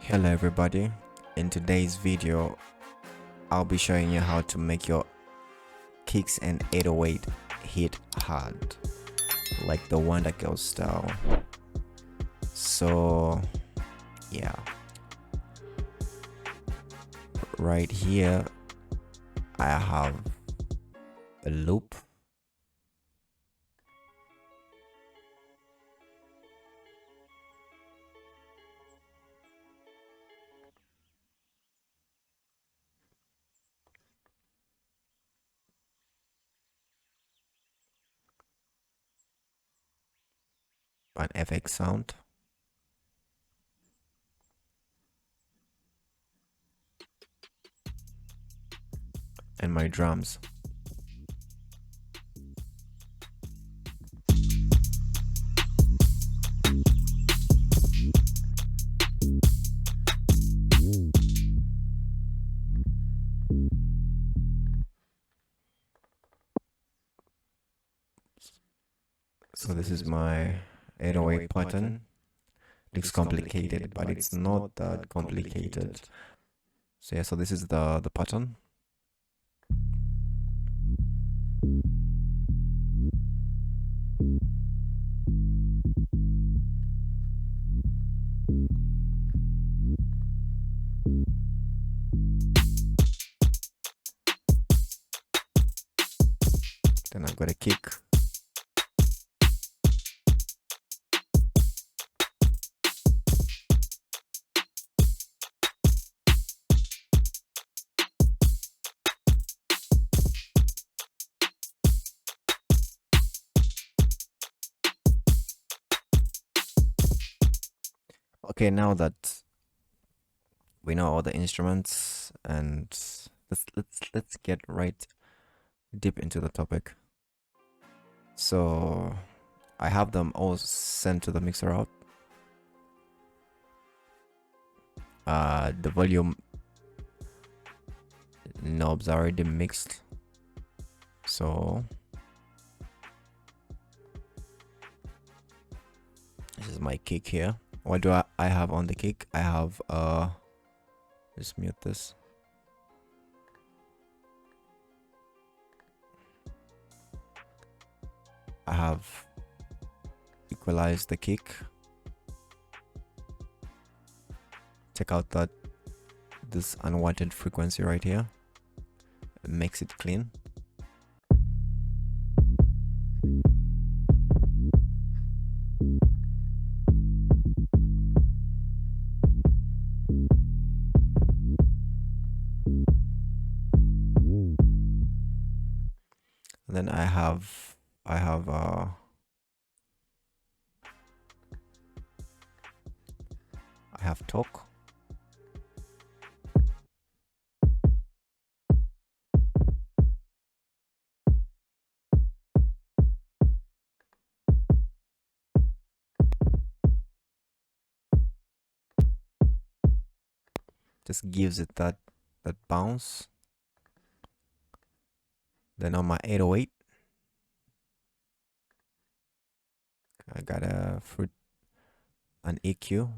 Hello everybody, in today's video I'll be showing you how to make your kicks and 808 hit hard like the Wonder Girl style. So yeah, right here I have a loop. An FX sound, and my drums. So this is my 808 pattern. Looks complicated, but it's not that complicated. So yeah, so this is the pattern. Then I've got a kick. Okay, now that we know all the instruments, and let's get right deep into the topic. So I have them all sent to the mixer out. The volume knobs are already mixed, so this is my kick here. What do I have on the kick? I have just mute this. I have equalized the kick. Check out this unwanted frequency right here. It makes it clean. And then I have talk. Just gives it that bounce. Then on my 808, I got an EQ.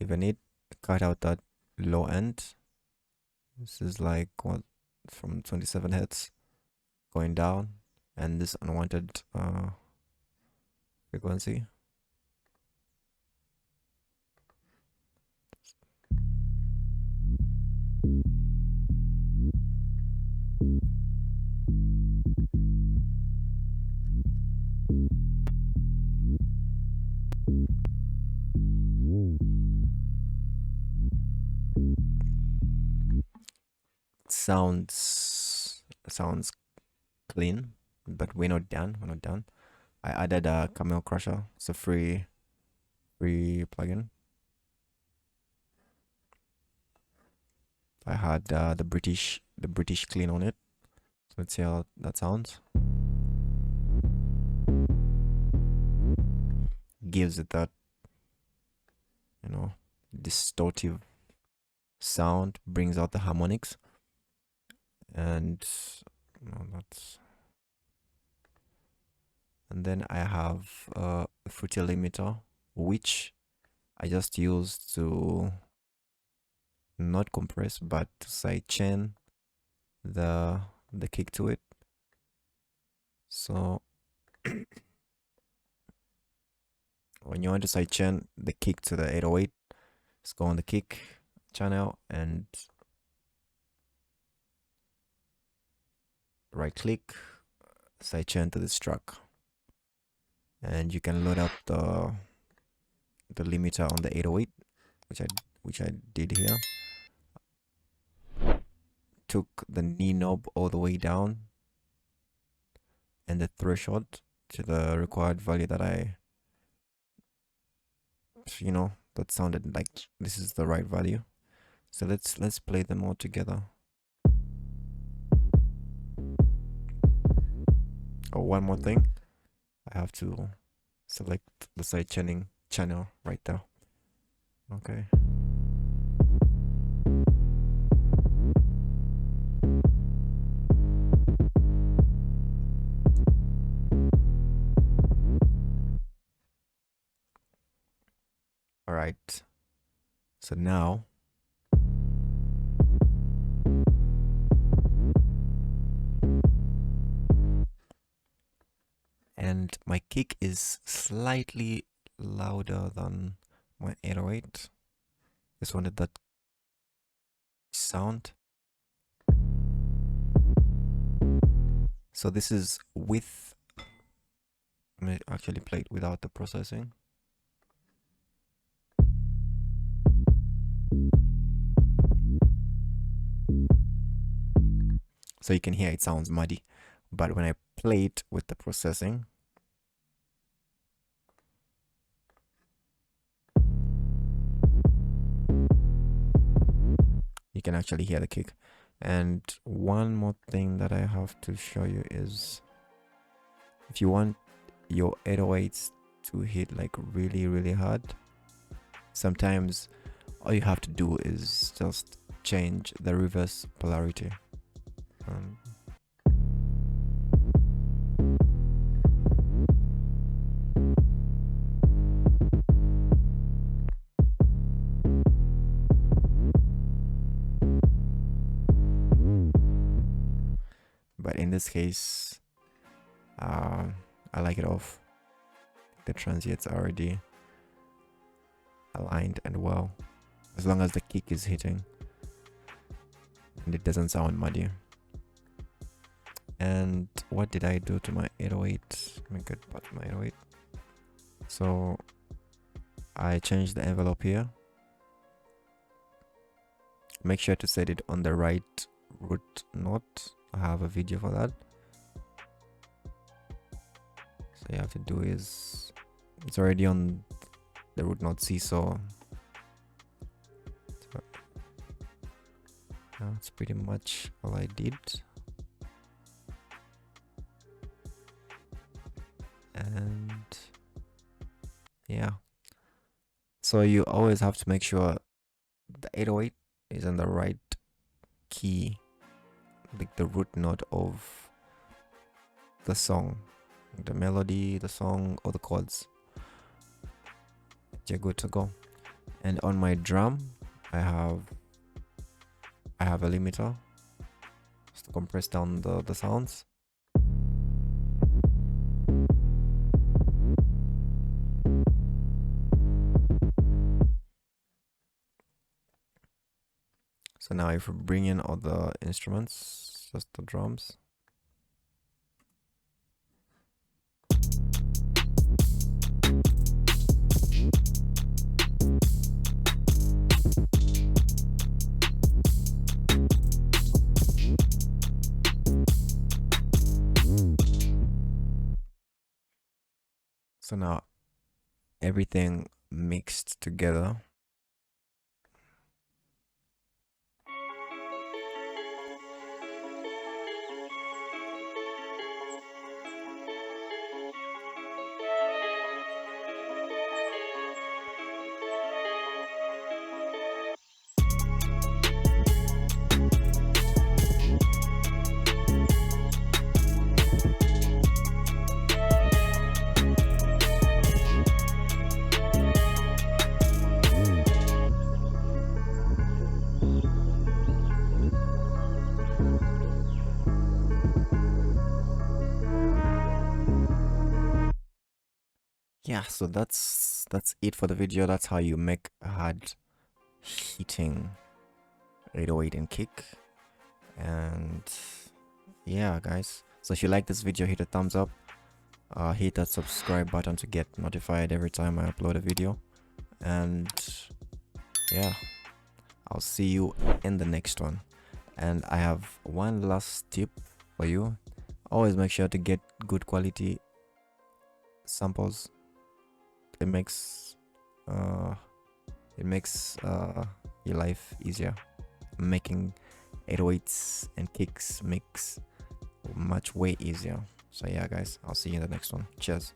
Even it cut out that low end. This is like what, from 27 Hz going down, and this unwanted frequency. Sounds clean, but we're not done. I added a Camel Crusher. It's a free plugin. I had the British clean on it. So let's see how that sounds. Gives it that, you know, distortive sound, brings out the harmonics, and and then I have a fruity limiter, which I just used to not compress but to sidechain the kick to it. So when you want to sidechain the kick to the 808, just go on the kick channel and right click, sidechain to this track, and you can load up the limiter on the 808, which I did here. Took the knee knob all the way down and the threshold to the required value that that sounded like this is the right value. So let's play them all together. Oh, one more thing, I have to select the sidechaining channel right there. Okay. All right. So now and my kick is slightly louder than my 808. Just wanted that sound. So this is with, let me actually play it without the processing. So you can hear it sounds muddy, but when I play it with the processing, you can actually hear the kick. And one more thing that I have to show you is, if you want your 808s to hit like really hard, sometimes all you have to do is just change the reverse polarity. But in this case, I like it off. The transients are already aligned and well, as long as the kick is hitting and it doesn't sound muddy. And what did I do to my 808? Let me get back to my 808. So I changed the envelope here. Make sure to set it on the right root note. I have a video for that. So you have to do is, it's already on the root note C, so that's pretty much all I did. And yeah, so you always have to make sure the 808 is in the right key, like the root note of the song, the melody, the song, or the chords. You're good to go. And on my drum, I have a limiter just to compress down the sounds. So now if we bring in all the instruments, just the drums. So now everything mixed together. yeah, so that's it for the video. That's how you make a hard hitting 808 and kick. And yeah, guys, so if you like this video, hit a thumbs up, hit that subscribe button to get notified every time I upload a video. And yeah, I'll see you in the next one. And I have one last tip for you. Always make sure to get good quality samples. It makes your life easier. Making 808s and kicks makes much way easier. So yeah, guys, I'll see you in the next one. Cheers.